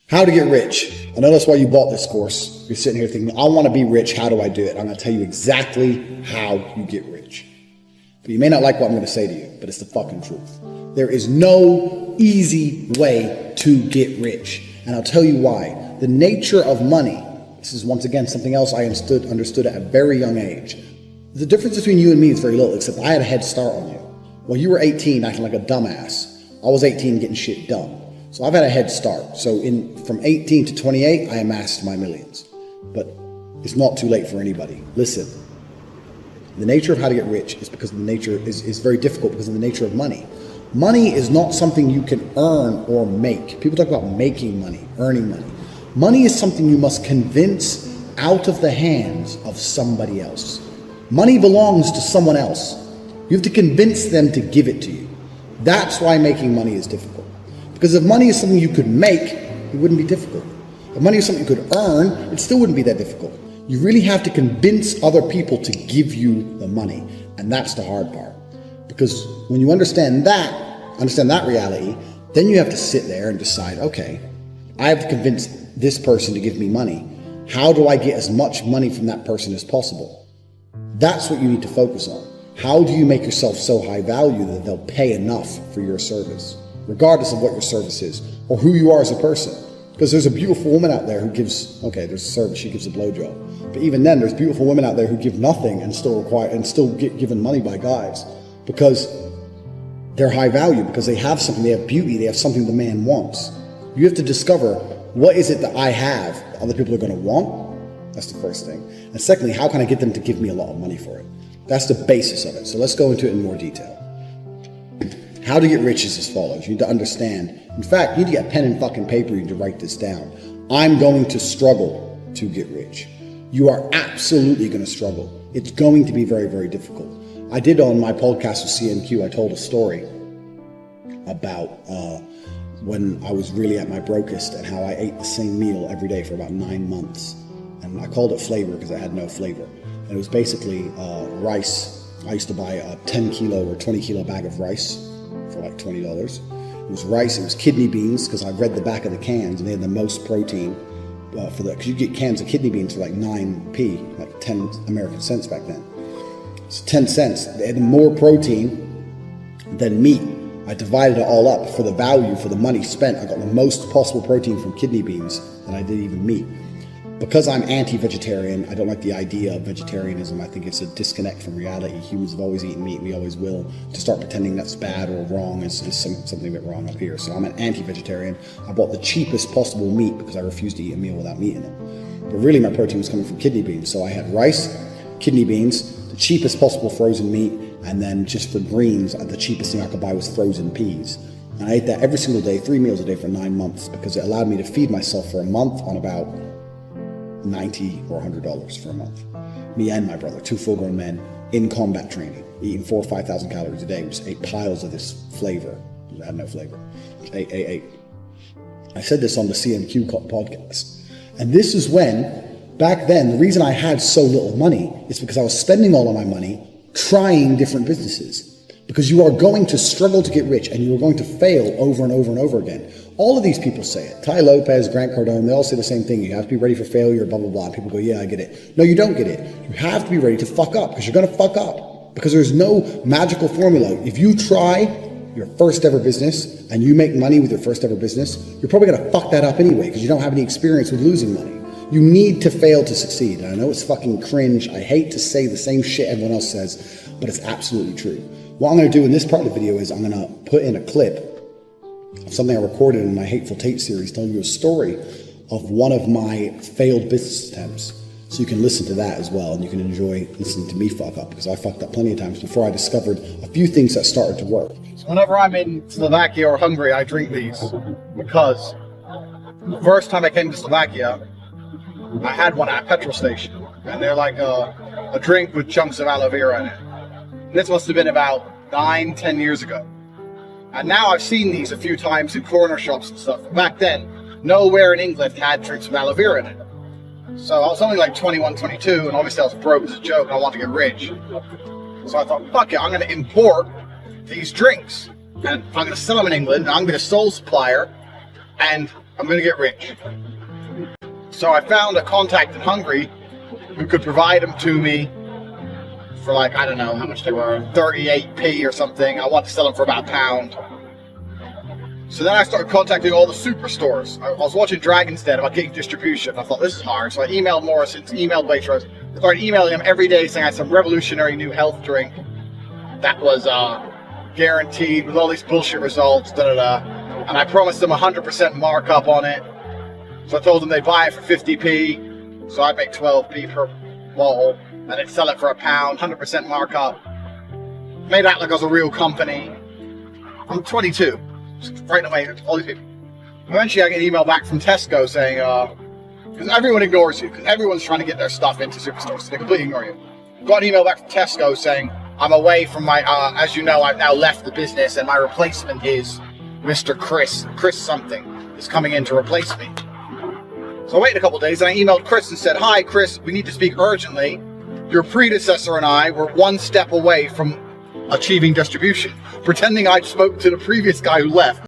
How to get rich. I know that's why you bought this course. You're sitting here thinking, I want to be rich. How do I do it? I'm going to tell you exactly how you get rich. But you may not like what I'm going to say to you, but it's the fucking truth. There is no easy way to get rich. And I'll tell you why. The nature of money, this is once again something else I understood at a very young age. The difference between you and me is very little, except I had a head start on you. When you were 18 acting like a dumbass, I was 18 getting shit done. So I've had a head start. So from 18 to 28, I amassed my millions. But it's not too late for anybody. Listen, the nature of how to get rich is because the nature is very difficult because of the nature of money. Money is not something you can earn or make. People talk about making money, earning money. Money is something you must convince out of the hands of somebody else. Money belongs to someone else. You have to convince them to give it to you. That's why making money is difficult. Because if money is something you could make, it wouldn't be difficult. If money is something you could earn, it still wouldn't be that difficult. You really have to convince other people to give you the money. And that's the hard part. Because when you understand that reality, then you have to sit there and decide, okay, I have to convince this person to give me money. How do I get as much money from that person as possible? That's what you need to focus on. How do you make yourself so high value that they'll pay enough for your service, regardless of what your service is or who you are as a person? Because there's a beautiful woman out there who gives, okay, there's a service, she gives a blowjob. But even then, there's beautiful women out there who give nothing and still get given money by guys because they're high value, because they have something, they have beauty, they have something the man wants. You have to discover, what is it that I have that other people are going to want? That's the first thing. And secondly, how can I get them to give me a lot of money for it? That's the basis of it. So let's go into it in more detail. How to get rich is as follows. You need to understand. In fact, you need to get pen and fucking paper. You need to write this down. I'm going to struggle to get rich. You are absolutely going to struggle. It's going to be very, very difficult. I did on my podcast with CNQ, I told a story about when I was really at my brokest and how I ate the same meal every day for about 9 months. And I called it flavor because it had no flavor. And it was basically rice. I used to buy a 10 kilo or 20 kilo bag of rice for like $20. It was rice, it was kidney beans, because I read the back of the cans and they had the most protein for that. Because you get cans of kidney beans for like 9p, like 10 American cents back then. It's 10 cents. They had more protein than meat. I divided it all up for the value, for the money spent. I got the most possible protein from kidney beans than I did even meat. Because I'm anti-vegetarian, I don't like the idea of vegetarianism. I think it's a disconnect from reality. Humans have always eaten meat, we always will. To start pretending that's bad or wrong is something a bit wrong up here. So I'm an anti-vegetarian. I bought the cheapest possible meat because I refused to eat a meal without meat in it. But really my protein was coming from kidney beans. So I had rice, kidney beans, the cheapest possible frozen meat, and then just for greens, the cheapest thing I could buy was frozen peas. And I ate that every single day, 3 meals a day for 9 months, because it allowed me to feed myself for a month on about $90 or $100 for a month. Me and my brother, 2 full-grown men in combat training, eating 4,000 or 5,000 calories a day. We just ate piles of this flavor. It had no flavor. Ate. I said this on the CNQ podcast. And this is when, back then, the reason I had so little money is because I was spending all of my money trying different businesses. Because you are going to struggle to get rich and you are going to fail over and over and over again. All of these people say it. Ty Lopez, Grant Cardone, they all say the same thing. You have to be ready for failure, blah, blah, blah. And people go, yeah, I get it. No, you don't get it. You have to be ready to fuck up, because you're going to fuck up. Because there's no magical formula. If you try your first ever business and you make money with your first ever business, you're probably going to fuck that up anyway because you don't have any experience with losing money. You need to fail to succeed. And I know it's fucking cringe. I hate to say the same shit everyone else says, but it's absolutely true. What I'm going to do in this part of the video is I'm going to put in a clip of something I recorded in my Hateful Tate series, telling you a story of one of my failed business attempts. So you can listen to that as well, and you can enjoy listening to me fuck up, because I fucked up plenty of times before I discovered a few things that started to work. So whenever I'm in Slovakia or Hungary, I drink these, because the first time I came to Slovakia, I had one at a petrol station, and they're like a drink with chunks of aloe vera in it. This must have been about 9-10 years ago. And now I've seen these a few times in corner shops and stuff. Back then, nowhere in England had drinks with aloe vera in it. So I was only like 21, 22, and obviously I was broke as a joke, and I wanted to get rich. So I thought, fuck it, I'm going to import these drinks. And I'm going to sell them in England, and I'm going to be a sole supplier. And I'm going to get rich. So I found a contact in Hungary who could provide them to me for like, I don't know how much they were, 38p or something. I want to sell them for about £1. So then I started contacting all the superstores. I was watching Dragon's Den about getting distribution. I thought, this is hard. So I emailed Morrison's, emailed Waitrose. I started emailing them every day saying I had some revolutionary new health drink that was guaranteed with all these bullshit results, and I promised them 100% markup on it. So I told them they'd buy it for 50p, so I'd make 12p per bottle, and they'd sell it for £1, 100% markup. Made out like I was a real company. I'm 22. Right away, all these people. Eventually I get an email back from Tesco saying, because everyone ignores you, because everyone's trying to get their stuff into superstores, so they completely ignore you. Got an email back from Tesco saying, I'm away from my, as you know, I've now left the business and my replacement is Mr. Chris something is coming in to replace me. So I waited a couple of days and I emailed Chris and said, hi Chris, we need to speak urgently. Your predecessor and I were one step away from achieving distribution, pretending I'd spoken to the previous guy who left.